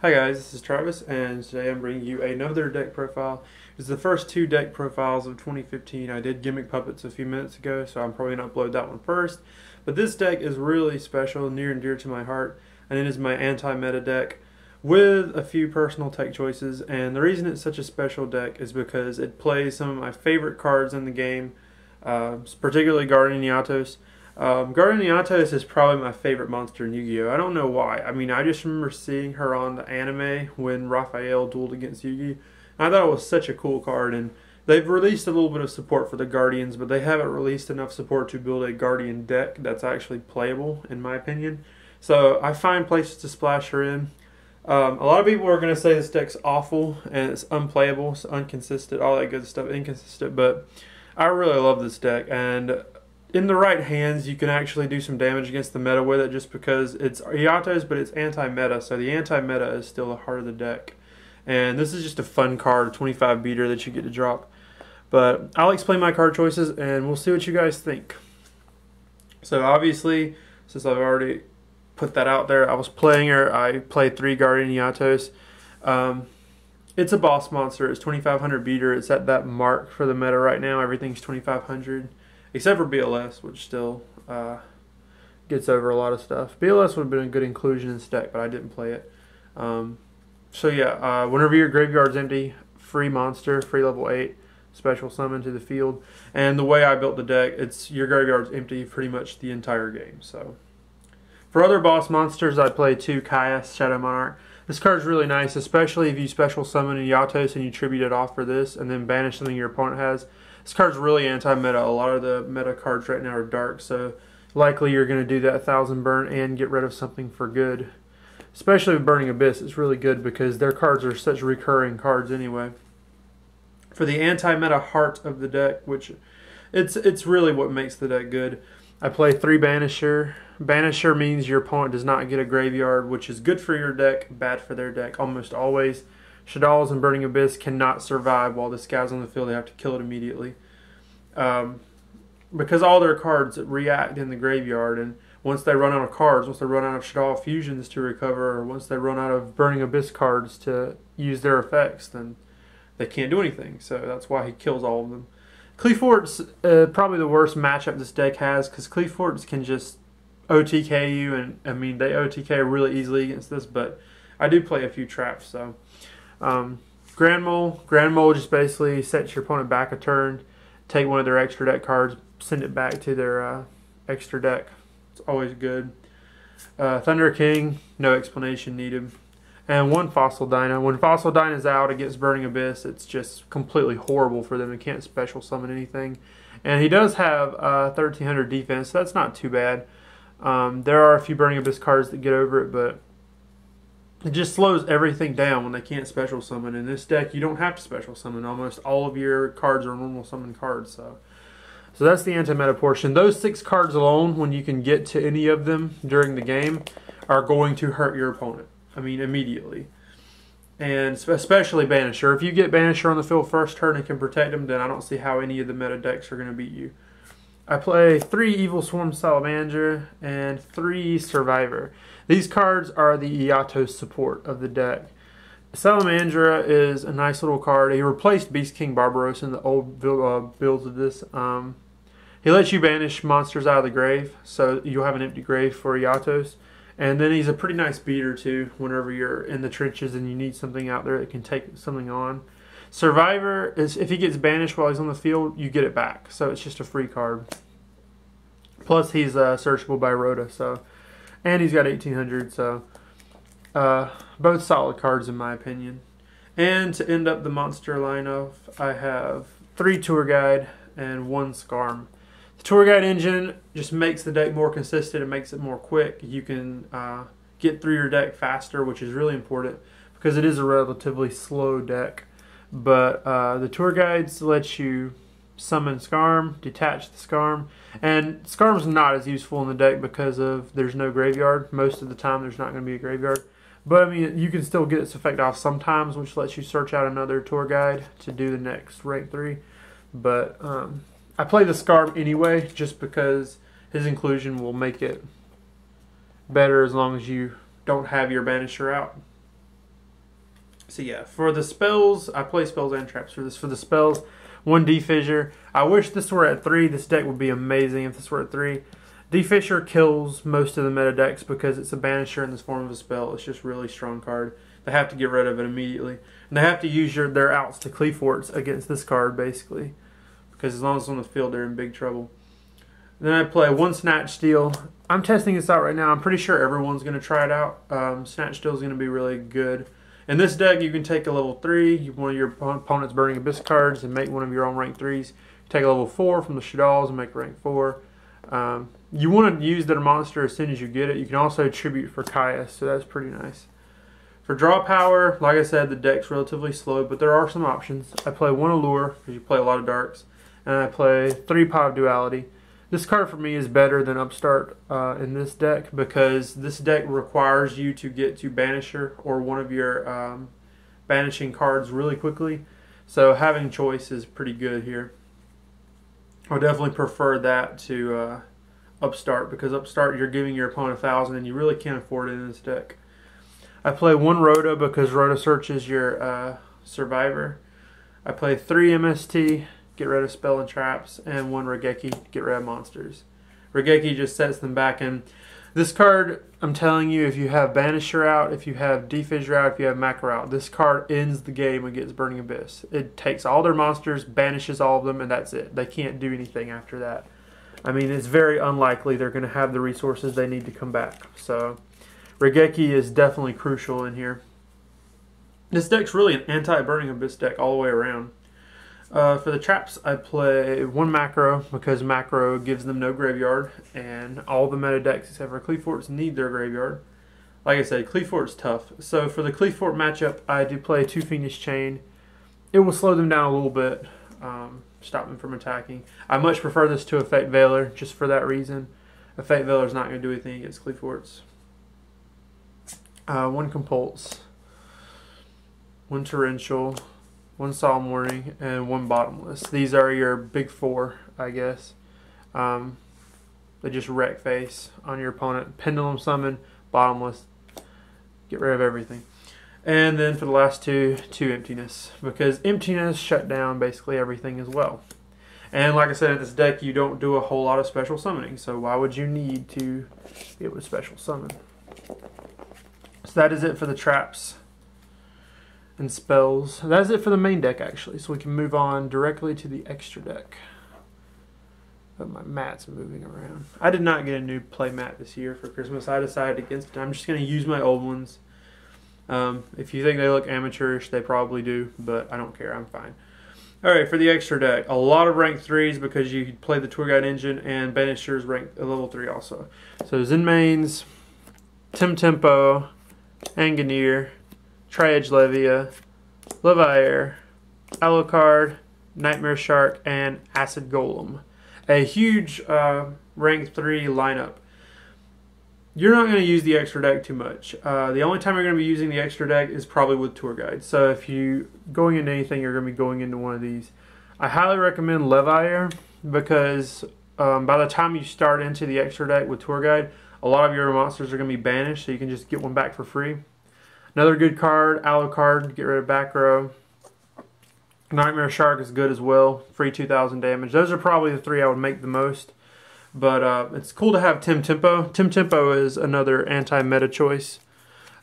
Hi guys, this is Travis, and today I'm bringing you another deck profile. It's the first two deck profiles of 2015. I did Gimmick Puppets a few minutes ago, so I'm probably going to upload that one first. But this deck is really special, near and dear to my heart, and it is my anti-meta deck with a few personal tech choices. And the reason it's such a special deck is because it plays some of my favorite cards in the game, particularly Guardian Yugioh. Guardian Eatos is probably my favorite monster in Yu-Gi-Oh! I don't know why. I mean, I just remember seeing her on the anime when Raphael dueled against Yugi. I thought it was such a cool card, and they've released a little bit of support for the Guardians, but they haven't released enough support to build a Guardian deck that's actually playable, in my opinion. So I find places to splash her in. A lot of people are going to say this deck's awful, and it's unplayable, it's inconsistent, all that good stuff, inconsistent, but I really love this deck, and in the right hands, you can actually do some damage against the meta with it just because it's Eatos, but it's anti-meta, so the anti-meta is still the heart of the deck. And this is just a fun card, a 25 beater that you get to drop. But I'll explain my card choices, and we'll see what you guys think. So obviously, since I've already put that out there, I was playing her. I played 3 Guardian Eatos. It's a boss monster. It's 2500 beater. It's at that mark for the meta right now. Everything's 2500. Except for BLS, which still gets over a lot of stuff. BLS would have been a good inclusion in this deck, but I didn't play it. So yeah, whenever your graveyard's empty, free monster, free level 8, special summon to the field. And the way I built the deck, it's your graveyard's empty pretty much the entire game. So for other boss monsters, I play 2 Kaias, Shadow Monarch. This card's really nice, especially if you special summon a Eatos and you tribute it off for this, and then banish something your opponent has. This card's really anti-meta. A lot of the meta cards right now are dark, so likely you're going to do that 1000 burn and get rid of something for good. Especially with Burning Abyss, it's really good because their cards are such recurring cards anyway. For the anti-meta heart of the deck, which it's really what makes the deck good, I play 3 Banisher. Banisher means your opponent does not get a graveyard, which is good for your deck, bad for their deck almost always. Shaddolls and Burning Abyss cannot survive while this guy's on the field. They have to kill it immediately. Because all their cards react in the graveyard, and once they run out of cards, once they run out of Shaddol fusions to recover, or once they run out of Burning Abyss cards to use their effects, then they can't do anything. So that's why he kills all of them. Cleafort's probably the worst matchup this deck has, because Cleaforts can just OTK you, and I mean, they OTK really easily against this, but I do play a few traps, so... Grand Mole just basically sets your opponent back a turn, take one of their extra deck cards, send it back to their extra deck. It's always good. Thunder King, no explanation needed. And 1 Fossil Dyna. When Fossil Dyna is out against Burning Abyss, it's just completely horrible for them. They can't special summon anything. And he does have 1300 defense, so that's not too bad. There are a few Burning Abyss cards that get over it, but it just slows everything down when they can't special summon. In this deck, you don't have to special summon. Almost all of your cards are normal summon cards. So that's the anti-meta portion. Those 6 cards alone, when you can get to any of them during the game, are going to hurt your opponent. I mean, immediately. And especially Banisher. If you get Banisher on the field first turn and can protect them, then I don't see how any of the meta decks are going to beat you. I play 3 Evil Swarm Salamander and 3 Survivor. These cards are the Eatos support of the deck. Salamandra is a nice little card. He replaced Beast King Barbaros in the old builds of this. He lets you banish monsters out of the grave, so you'll have an empty grave for Eatos. And then he's a pretty nice beater too, whenever you're in the trenches and you need something out there that can take something on. Survivor is, if he gets banished while he's on the field, you get it back. So it's just a free card. Plus he's searchable by Rhoda, so... And he's got 1800, so both solid cards in my opinion. And to end up the monster lineup, I have 3 Tour Guide and 1 Skarm. The Tour Guide engine just makes the deck more consistent. It makes it more quick. You can get through your deck faster, which is really important because it is a relatively slow deck. But the Tour Guides let you summon Skarm, detach the Skarm, and Skarm's not as useful in the deck because of there's no graveyard. Most of the time there's not going to be a graveyard, but I mean you can still get its effect off sometimes, which lets you search out another Tour Guide to do the next rank 3. But I play the Skarm anyway just because his inclusion will make it better as long as you don't have your Banisher out. So yeah, for the spells, I play spells and traps for this. For the spells, 1 D-Fissure. I wish this were at 3. This deck would be amazing if this were at 3. D-Fissure kills most of the meta decks because it's a banisher in this form of a spell. It's just a really strong card. They have to get rid of it immediately. And they have to use their outs to Cleaforts against this card, basically. Because as long as it's on the field, they're in big trouble. Then I play 1 Snatch Steal. I'm testing this out right now. I'm pretty sure everyone's going to try it out. Snatch Steal is going to be really good. In this deck, you can take a level 3, one of your opponent's Burning Abyss cards, and make one of your own rank 3s. Take a level 4 from the Shaddolls and make a rank 4. You want to use their monster as soon as you get it. You can also tribute for Kaya, so that's pretty nice. For draw power, like I said, the deck's relatively slow, but there are some options. I play 1 Allure, because you play a lot of darks, and I play 3 Pot of Duality. This card for me is better than Upstart in this deck, because this deck requires you to get to Banisher or one of your banishing cards really quickly, so having choice is pretty good here. I would definitely prefer that to Upstart, because Upstart you're giving your opponent 1,000 and you really can't afford it in this deck. I play 1 Rhoda because Rhoda searches your Survivor. I play 3 MST, get rid of spell and traps, and 1 Regeki, get rid of monsters. Regeki just sets them back in. This card, I'm telling you, if you have Banisher out, if you have D-Fissure out, if you have Macro out, this card ends the game against Burning Abyss. It takes all their monsters, banishes all of them, and that's it. They can't do anything after that. I mean, it's very unlikely they're going to have the resources they need to come back. So Regeki is definitely crucial in here. This deck's really an anti-Burning Abyss deck all the way around. For the traps, I play 1 Macro because Macro gives them no graveyard, and all the meta decks except for Cleaforts need their graveyard. Like I said, Cleafort's tough. So for the Cleafort matchup, I do play 2 Fiendish Chain. It will slow them down a little bit, stop them from attacking. I much prefer this to a Fate Veiler, just for that reason. A Fate Veiler is not going to do anything against Cleaforts. 1 Compulse, 1 Torrential, 1 Solemn Warning, and 1 Bottomless. These are your big 4, I guess. They just wreck face on your opponent. Pendulum Summon, Bottomless, get rid of everything. And then for the last 2 Emptiness, because Emptiness shut down basically everything as well. And like I said, in this deck you don't do a whole lot of special summoning, so why would you need to be able to special summon? So that is it for the traps and spells. That is it for the main deck, actually. So we can move on directly to the extra deck. But my mat's moving around. I did not get a new play mat this year for Christmas. I decided against it. I'm just going to use my old ones. If you think they look amateurish, they probably do, but I don't care. I'm fine. Alright, for the extra deck, a lot of rank 3s because you play the Tour Guide engine, and Banisher's ranked level 3 also. So Zenmaines, Tempo, Anganir, Tri-Edge Levia, Leviair, Alucard, Nightmare Shark, and Acid Golem. A huge rank 3 lineup. You're not going to use the extra deck too much. The only time you're going to be using the extra deck is probably with Tour Guide. So if you going into anything, you're going to be going into one of these. I highly recommend Leviair because by the time you start into the extra deck with Tour Guide, a lot of your monsters are going to be banished, so you can just get one back for free. Another good card, Alucard, get rid of back row. Nightmare Shark is good as well, free 2,000 damage. Those are probably the 3 I would make the most. But it's cool to have Tempo. Tempo is another anti-meta choice.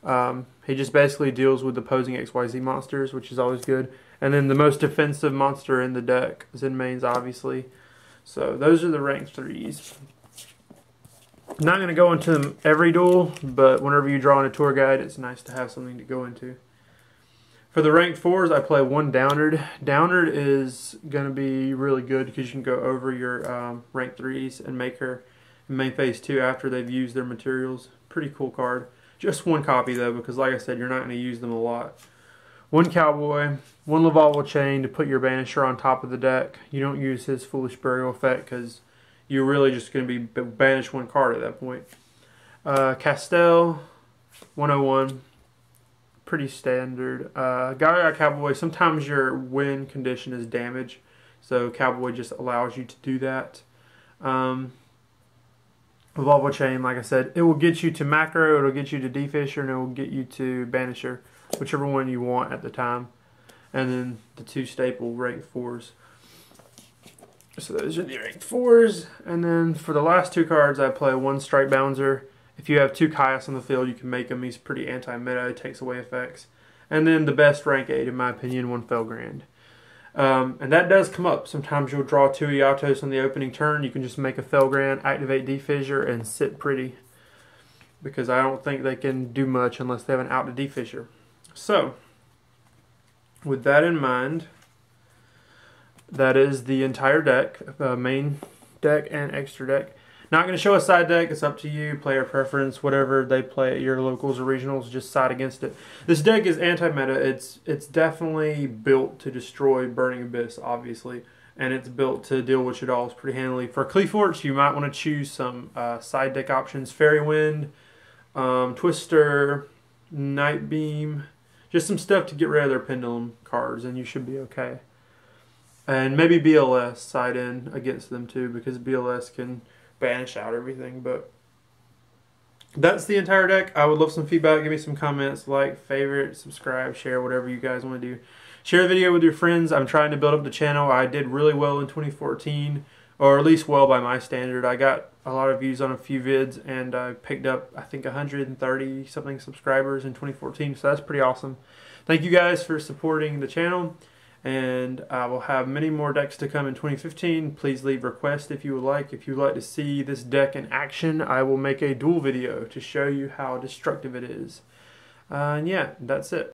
He just basically deals with opposing XYZ monsters, which is always good. And then the most defensive monster in the deck, Zenmaines, obviously. So those are the rank 3s. I'm not going to go into them every duel, but whenever you draw in a Tour Guide, it's nice to have something to go into. For the rank 4s, I play 1 Downard. Downard is going to be really good because you can go over your rank 3s and make her in main phase 2 after they've used their materials. Pretty cool card. Just 1 copy though, because like I said, you're not going to use them a lot. 1 Cowboy, 1 Lavalval Chain to put your Banisher on top of the deck. You don't use his Foolish Burial effect because you're really just going to be banish 1 card at that point. Castell, 101. Pretty standard. Gaga Cowboy, sometimes your win condition is damage, so Cowboy just allows you to do that. Revolver chain, like I said, it will get you to macro, it'll get you to defisher, and it will get you to banisher, whichever one you want at the time. And then the 2 staple rank 4s. So those are the rank 4s. And then for the last 2 cards, I play 1 Strike Bouncer. If you have 2 Caius on the field, you can make him. He's pretty anti-meta, it takes away effects. And then the best rank 8, in my opinion, 1 Felgrand. And that does come up. Sometimes you'll draw 2 Eatos on the opening turn. You can just make a Felgrand, activate Defissure, and sit pretty. Because I don't think they can do much unless they have an out to Defissure. So, with that in mind, that is the entire deck. Main deck and extra deck. Not going to show a side deck. It's up to you. Player preference. Whatever they play at your locals or regionals, just side against it. This deck is anti-meta. It's definitely built to destroy Burning Abyss, obviously. And it's built to deal with Shaddolls pretty handily. For Cleaforts, you might want to choose some side deck options. Fairy Wind, Twister, Night Beam. Just some stuff to get rid of their Pendulum cards, and you should be okay. And maybe BLS side in against them too, because BLS can banish out everything. But that's the entire deck. I would love some feedback. Give me some comments, like, favorite, subscribe, share, whatever you guys want to do. Share the video with your friends. I'm trying to build up the channel. I did really well in 2014, or at least well by my standard. I got a lot of views on a few vids, and I picked up, I think, 130 something subscribers in 2014, so that's pretty awesome. Thank you guys for supporting the channel. And I will have many more decks to come in 2015. Please leave requests if you would like. If you would like to see this deck in action, I will make a duel video to show you how destructive it is. And yeah, that's it.